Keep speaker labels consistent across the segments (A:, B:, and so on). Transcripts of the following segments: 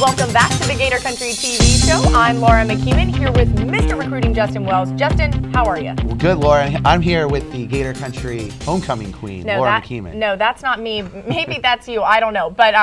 A: Welcome back to the Gator Country TV show. I'm Laura McKeeman here with Mr. Recruiting Justin Wells. Justin, how are you?
B: Well, good, Laura. I'm here with the Gator Country homecoming queen, Laura McKeeman.
A: No, that's not me. Maybe that's you. I don't know. But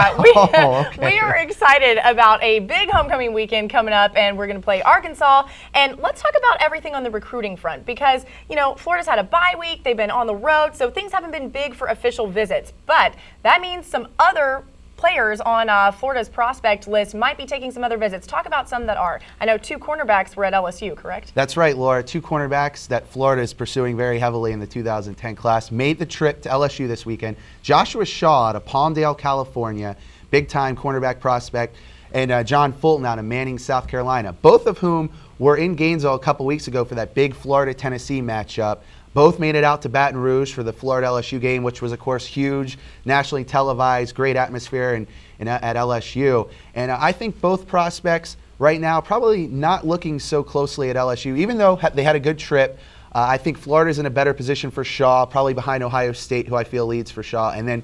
A: we are excited about a big homecoming weekend coming up, and we're going to play Arkansas. And let's talk about everything on the recruiting front because, you know, Florida's had a bye week. They've been on the road, so things haven't been big for official visits. But that means some other players on Florida's prospect list might be taking some other visits. Talk about some that are. I know 2 cornerbacks were at LSU, correct?
B: That's right, Laura. 2 cornerbacks that Florida is pursuing very heavily in the 2010 class made the trip to LSU this weekend. Joshua Shaw out of Palmdale, California, big-time cornerback prospect, and John Fulton out of Manning, South Carolina, both of whom were in Gainesville a couple weeks ago for that big Florida-Tennessee matchup. Both made it out to Baton Rouge for the Florida-LSU game, which was, of course, huge, nationally televised, great atmosphere at LSU. And I think both prospects right now probably not looking so closely at LSU, even though they had a good trip. I think Florida's in a better position for Shaw, probably behind Ohio State, who I feel leads for Shaw. And then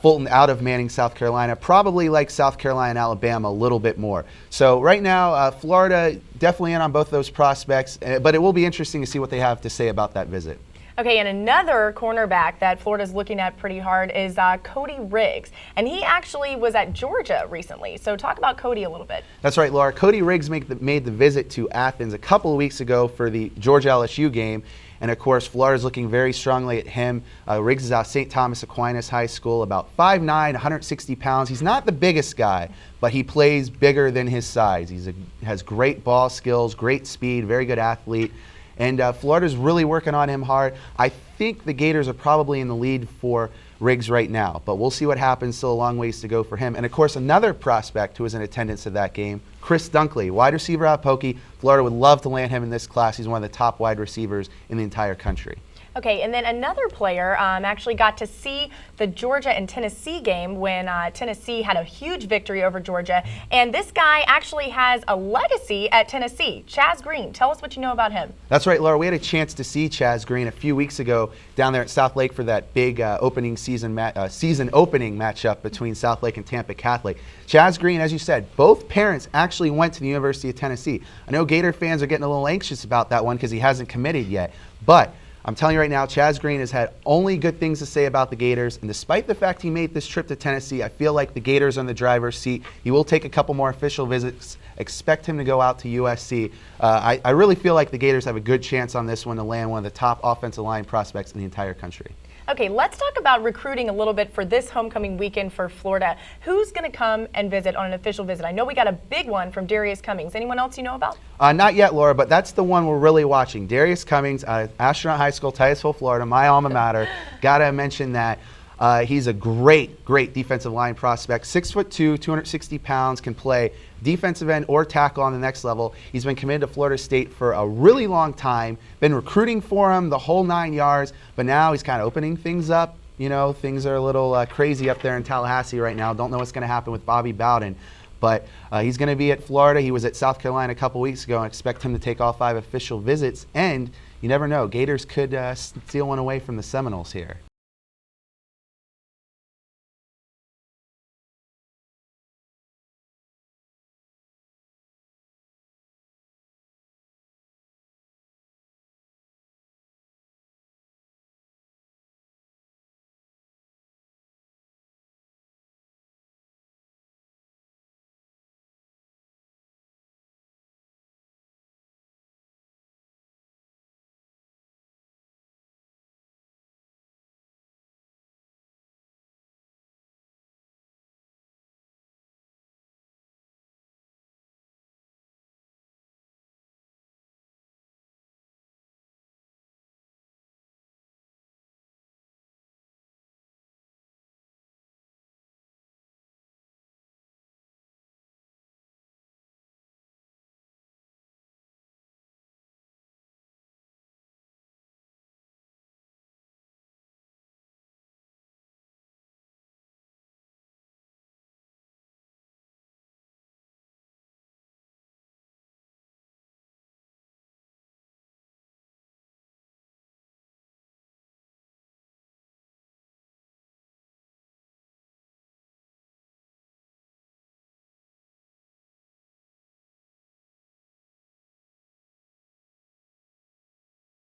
B: Fulton out of Manning, South Carolina, probably like South Carolina and Alabama a little bit more. So right now, Florida definitely in on both those prospects, but it will be interesting to see what they have to say about that visit.
A: Okay, and another cornerback that Florida's looking at pretty hard is Cody Riggs. And he actually was at Georgia recently. So talk about Cody a little bit.
B: That's right, Laura. Cody Riggs made the visit to Athens a couple of weeks ago for the Georgia-LSU game. And, of course, Florida's looking very strongly at him. Riggs is out of St. Thomas Aquinas High School, about 5'9", 160 pounds. He's not the biggest guy, but he plays bigger than his size. He has great ball skills, great speed, very good athlete. And Florida's really working on him hard. I think the Gators are probably in the lead for Riggs right now, but we'll see what happens. Still a long ways to go for him. And, of course, another prospect who was in attendance at that game, Chris Dunkley, wide receiver out of Pokey. Florida would love to land him in this class. He's one of the top wide receivers in the entire country.
A: Okay, and then another player actually got to see the Georgia and Tennessee game when Tennessee had a huge victory over Georgia. And this guy actually has a legacy at Tennessee. Chaz Green, tell us what you know about him.
B: That's right, Laura. We had a chance to see Chaz Green a few weeks ago down there at South Lake for that big season opening matchup between South Lake and Tampa Catholic. Chaz Green, as you said, both parents actually went to the University of Tennessee. I know Gator fans are getting a little anxious about that one because he hasn't committed yet, but I'm telling you right now, Chaz Green has had only good things to say about the Gators, and despite the fact he made this trip to Tennessee, I feel like the Gators are in the driver's seat. He will take a couple more official visits. Expect him to go out to USC. I really feel like the Gators have a good chance on this one to land one of the top offensive line prospects in the entire country.
A: Okay, let's talk about recruiting a little bit for this homecoming weekend for Florida. Who's going to come and visit on an official visit? I know we got a big one from Darius Cummings. Anyone else you know about?
B: Not yet, Laura, but that's the one we're really watching. Darius Cummings, Astronaut High School, Titusville, Florida, my alma mater. Got to mention that. He's a great defensive line prospect. 6'2", 260 pounds, can play defensive end or tackle on the next level. He's been committed to Florida State for a really long time, been recruiting for him the whole 9 yards, but now he's kind of opening things up. You know, things are a little crazy up there in Tallahassee right now. Don't know what's going to happen with Bobby Bowden. But he's going to be at Florida. He was at South Carolina a couple weeks ago, and expect him to take all 5 official visits. And you never know, Gators could steal one away from the Seminoles here.